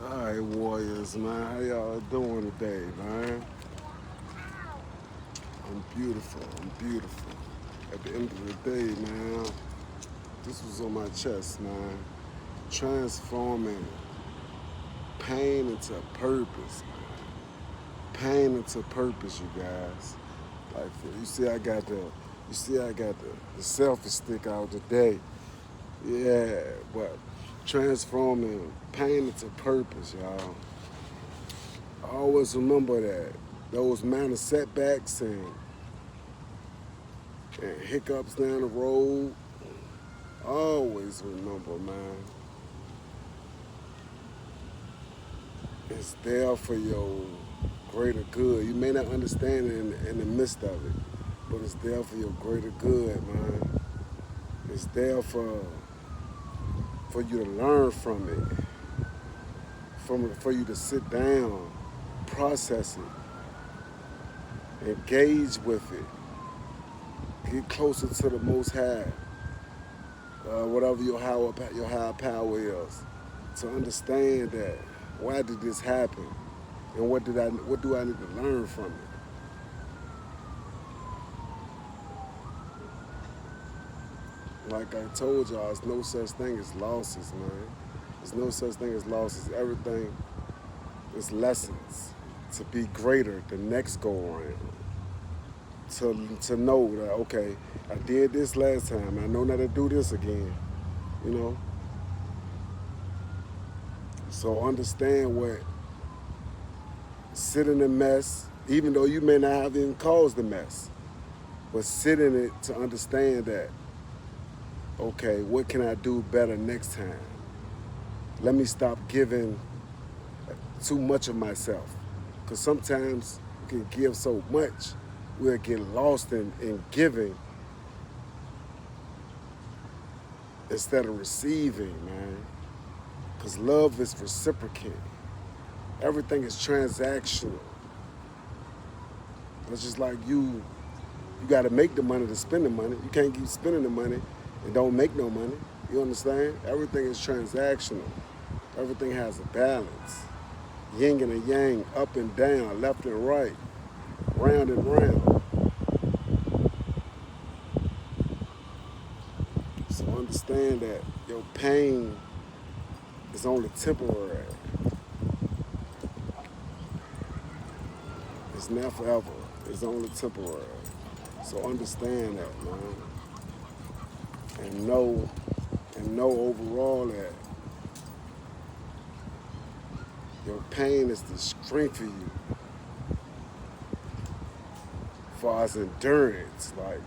All right, Warriors, man. How y'all doing today, man? I'm beautiful. I'm beautiful. At the end of the day, man, this was on my chest, man. Transforming pain into purpose, man. Pain into purpose, you guys. Like, you see, I got the selfie stick out today. Yeah, but transforming pain into purpose, y'all. I always remember that those minor setbacks and hiccups down the road. Always remember, man. It's there for your greater good. You may not understand it in the midst of it, but it's there for your greater good, man. It's there for you to learn from it, for you to sit down, process it, engage with it, get closer to the Most High, whatever your higher power is, to understand that why did this happen, and what do I need to learn from it. Like I told y'all, it's no such thing as losses, man. There's no such thing as losses. Everything is lessons to be greater the next go around. To know that okay, I did this last time. I know not to do this again. You know. So understand what sit in the mess, even though you may not have even caused the mess, but sit in it to understand that okay, what can I do better next time? Let me stop giving too much of myself. Because sometimes we can give so much, we'll get lost in giving instead of receiving, man. Because love is reciprocated. Everything is transactional. It's just like you got to make the money to spend the money. You can't keep spending the money and don't make no money. You understand? Everything is transactional. Everything has a balance. Yin and a yang, up and down, left and right, round and round. So understand that your pain is only temporary. It's not forever. It's only temporary. So understand that, man. And know overall that your pain is the strength of you far as endurance, like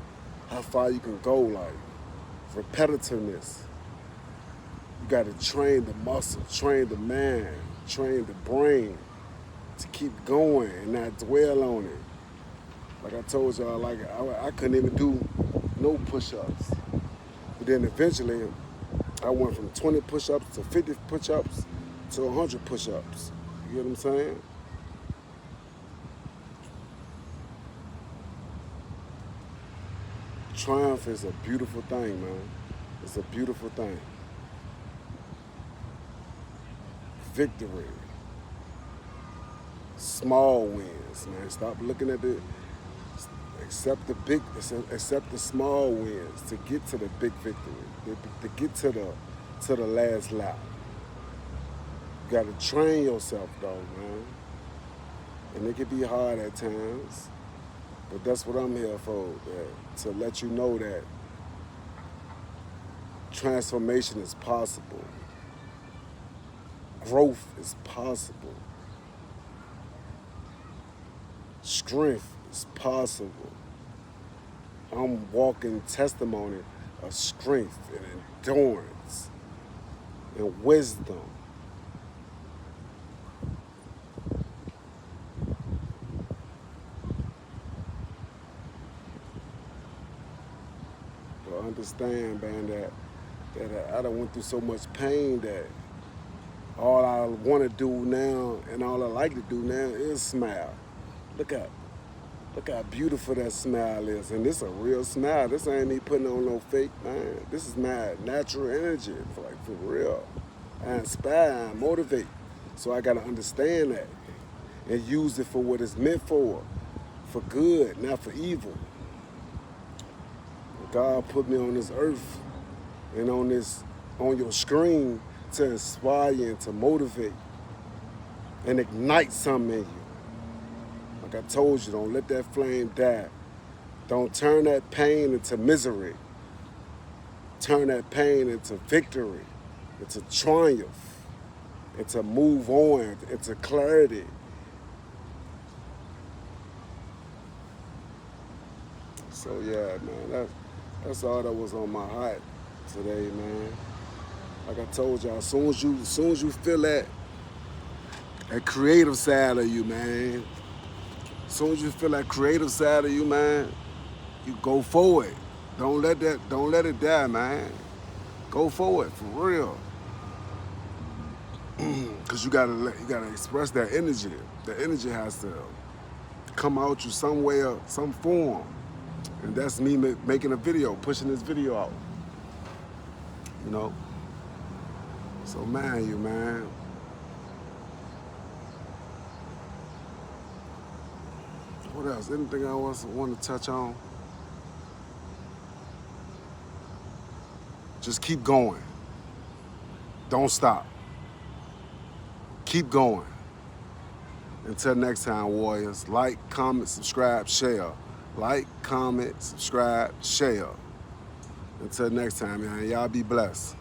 how far you can go, like repetitiveness. You got to train the muscle, train the mind, train the brain to keep going and not dwell on it. Like I told y'all, like I couldn't even do no push-ups. But then eventually, I went from 20 push-ups to 50 push-ups to 100 push-ups. You get what I'm saying? Triumph is a beautiful thing, man. It's a beautiful thing. Victory. Small wins, man. Stop looking at the accept the small wins to get to the big victory. To get to the last lap. You gotta train yourself though, man. And it can be hard at times. But that's what I'm here for, to let you know that transformation is possible. Growth is possible. Strength is possible. I'm walking testimony of strength and endurance and wisdom. But understand, man, that I done went through so much pain that all I want to do now and all I like to do now is smile. Look at Look how beautiful that smile is. And this a real smile. This ain't me putting on no fake, man. This is my natural energy, for real. I inspire, I motivate. So I gotta understand that and use it for what it's meant for good, not for evil. God put me on this earth and on your screen to inspire you and to motivate and ignite something in you. Like I told you, don't let that flame die. Don't turn that pain into misery. Turn that pain into victory, into triumph, into move on, into clarity. So yeah, man, that's all that was on my heart today, man. Like I told y'all, as soon as you feel that creative side of you, man. As soon as you feel that creative side of you, man, you go for it. Don't let it die, man. Go for it, for real. Cause you gotta express that energy. The energy has to come out you some way or some form. And that's me making a video, pushing this video out. You know? So man. What else? Anything I want to touch on? Just keep going. Don't stop. Keep going. Until next time, warriors. Like, comment, subscribe, share. Like, comment, subscribe, share. Until next time, man. Y'all be blessed.